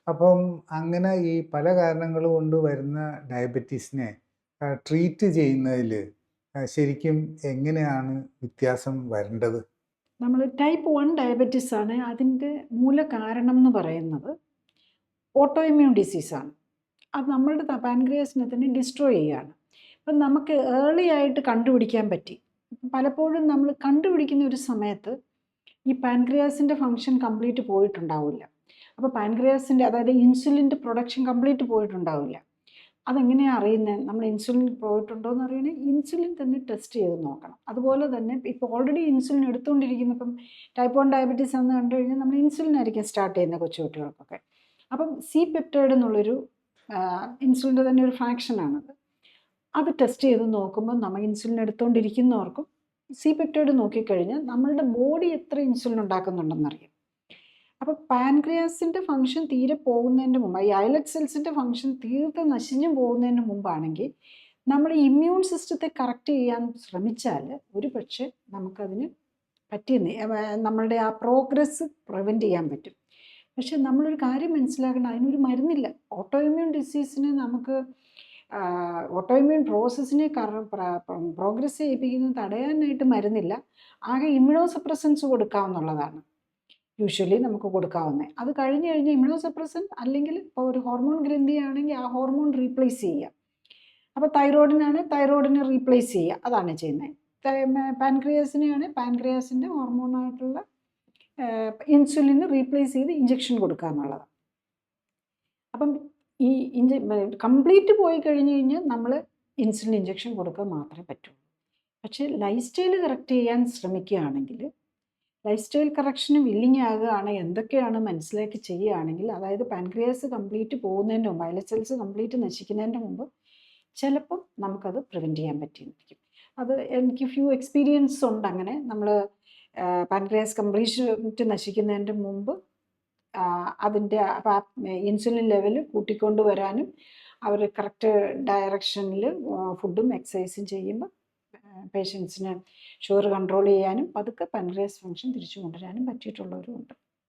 അപ്പം അങ്ങനെ ഈ പല കാരണങ്ങൾ കൊണ്ട് വരുന്ന ഡയബറ്റീസിനെ ട്രീറ്റ് ചെയ്യുന്നതിൽ ശരിക്കും എങ്ങനെയാണ് വ്യത്യാസം വരേണ്ടത്? നമ്മൾ ടൈപ്പ് 1 ഡയബറ്റീസ് ആണ്. അതിൻ്റെ മൂല കാരണം എന്ന് പറയുന്നത് ഓട്ടോ ഇമ്മ്യൂൺ ഡിസീസാണ്. അത് നമ്മളുടെ പാൻക്രിയാസിനെ തന്നെ ഡിസ്ട്രോയ് ചെയ്യുകയാണ്. അപ്പം നമുക്ക് ഏർലി ആയിട്ട് കണ്ടുപിടിക്കാൻ പറ്റി. പലപ്പോഴും നമ്മൾ കണ്ടുപിടിക്കുന്ന ഒരു സമയത്ത് ഈ പാൻക്രിയാസിൻ്റെ ഫങ്ഷൻ കംപ്ലീറ്റ് പോയിട്ടുണ്ടാവില്ല. അപ്പോൾ പാൻക്രിയാസിൻ്റെ, അതായത് ഇൻസുലിൻ്റെ പ്രൊഡക്ഷൻ കംപ്ലീറ്റ് പോയിട്ടുണ്ടാവില്ല. അതെങ്ങനെയാണ് അറിയുന്നത്? നമ്മൾ ഇൻസുലിൻ പോയിട്ടുണ്ടോ എന്ന് അറിയണമെങ്കിൽ ഇൻസുലിൻ തന്നെ ടെസ്റ്റ് ചെയ്ത് നോക്കണം. അതുപോലെ തന്നെ ഇപ്പോൾ ഓൾറെഡി ഇൻസുലിൻ എടുത്തുകൊണ്ടിരിക്കുന്ന, ഇപ്പം ടൈപ്പ് 1 ഡയബറ്റീസ് എന്ന് കണ്ടു കഴിഞ്ഞാൽ നമ്മൾ ഇൻസുലിൻ ആയിരിക്കും സ്റ്റാർട്ട് ചെയ്യുന്നത് കൊച്ചുകുട്ടികൾക്കൊക്കെ. അപ്പം സി പെപ്റ്റൈഡ് എന്നുള്ളൊരു ഇൻസുലിൻ്റെ തന്നെ ഒരു ഫ്രാക്ഷനാണത്. അത് ടെസ്റ്റ് ചെയ്ത് നോക്കുമ്പോൾ നമ്മൾ ഇൻസുലിൻ എടുത്തുകൊണ്ടിരിക്കുന്നവർക്കും സി പെപ്റ്റൈഡ് നോക്കിക്കഴിഞ്ഞാൽ നമ്മളുടെ ബോഡി എത്ര ഇൻസുലിൻ ഉണ്ടാക്കുന്നുണ്ടെന്നറിയാം. അപ്പോൾ പാൻക്രിയാസിൻ്റെ ഫങ്ഷൻ തീരെ പോകുന്നതിൻ്റെ മുമ്പ്, ഈ ഐലറ്റ് സെൽസിൻ്റെ ഫങ്ഷൻ തീർത്ത് നശിഞ്ഞു പോകുന്നതിന് മുമ്പാണെങ്കിൽ നമ്മൾ ഇമ്മ്യൂൺ സിസ്റ്റത്തെ കറക്റ്റ് ചെയ്യാൻ ശ്രമിച്ചാൽ ഒരു പക്ഷേ നമുക്കതിന് നമ്മളുടെ ആ പ്രോഗ്രസ് പ്രിവെൻറ്റ് ചെയ്യാൻ പറ്റും. പക്ഷെ നമ്മളൊരു കാര്യം മനസ്സിലാക്കണം, അതിനൊരു മരുന്നില്ല. ഓട്ടോ ഇമ്മ്യൂൺ ഡിസീസിന് നമുക്ക് ഓട്ടോ ഇമ്മ്യൂൺ പ്രോസസ്സിനെ പ്രോഗ്രസ് ചെയ്യിപ്പിക്കുന്നത് തടയാനായിട്ട് മരുന്നില്ല. ആകെ ഇമ്മ്യൂണോസപ്രസൻസ് കൊടുക്കാവുന്നതാണ് യൂഷ്വലി നമുക്ക് കൊടുക്കാവുന്നത്. അത് കഴിഞ്ഞ് ഇമ്മ്യൂണോസപ്രസൻ അല്ലെങ്കിൽ ഇപ്പോൾ ഒരു ഹോർമോൺ ഗ്രന്ഥിയാണെങ്കിൽ ആ ഹോർമോൺ റീപ്ലേസ് ചെയ്യുക. അപ്പോൾ തൈറോയിഡിനെ റീപ്ലേസ് ചെയ്യുക, അതാണ് ചെയ്യുന്നത്. പാൻക്രിയാസിനെയാണ് പാൻക്രിയാസിൻ്റെ ഹോർമോണായിട്ടുള്ള ഇൻസുലിന് റീപ്ലേസ് ചെയ്ത് ഇഞ്ചക്ഷൻ കൊടുക്കുക എന്നുള്ളത്. അപ്പം ഈ കംപ്ലീറ്റ് പോയി കഴിഞ്ഞ് കഴിഞ്ഞാൽ നമ്മൾ ഇൻസുലിൻ ഇഞ്ചക്ഷൻ കൊടുക്കുക മാത്രമേ പറ്റുള്ളൂ. പക്ഷേ ലൈഫ് സ്റ്റൈൽ കറക്റ്റ് ചെയ്യാൻ ശ്രമിക്കുകയാണെങ്കിൽ, ലൈഫ് സ്റ്റൈൽ കറക്ഷന് വില്ലിങ് ആകുകയാണ്, എന്തൊക്കെയാണ് മനസ്സിലാക്കി ചെയ്യുകയാണെങ്കിൽ, അതായത് പാൻക്രിയാസ് കംപ്ലീറ്റ് പോകുന്നതിൻ്റെ മുമ്പ്, ഐലറ്റ് സെൽസ് കംപ്ലീറ്റ് നശിക്കുന്നതിൻ്റെ മുമ്പ് ചിലപ്പം നമുക്കത് പ്രിവെൻറ്റ് ചെയ്യാൻ പറ്റിയിരിക്കും. അത് എനിക്ക് ഫ്യൂ എക്സ്പീരിയൻസ് ഉണ്ട്. അങ്ങനെ നമ്മൾ പാൻക്രിയാസ് കംപ്ലീറ്റ് നശിക്കുന്നതിൻ്റെ മുമ്പ് അതിൻ്റെ ഇൻസുലിൻ ലെവൽ കൂട്ടിക്കൊണ്ട് വരാനും അവർ കറക്റ്റ് ഡയറക്ഷനിൽ ഫുഡും എക്സസൈസും ചെയ്യുമ്പോൾ പേഷ്യൻസിന് ഷുഗർ കൺട്രോൾ ചെയ്യാനും പതുക്കെ പാൻക്രിയാസ് ഫങ്ഷൻ തിരിച്ചു കൊണ്ടുവരാനും പറ്റിയിട്ടുള്ളവരും ഉണ്ട്.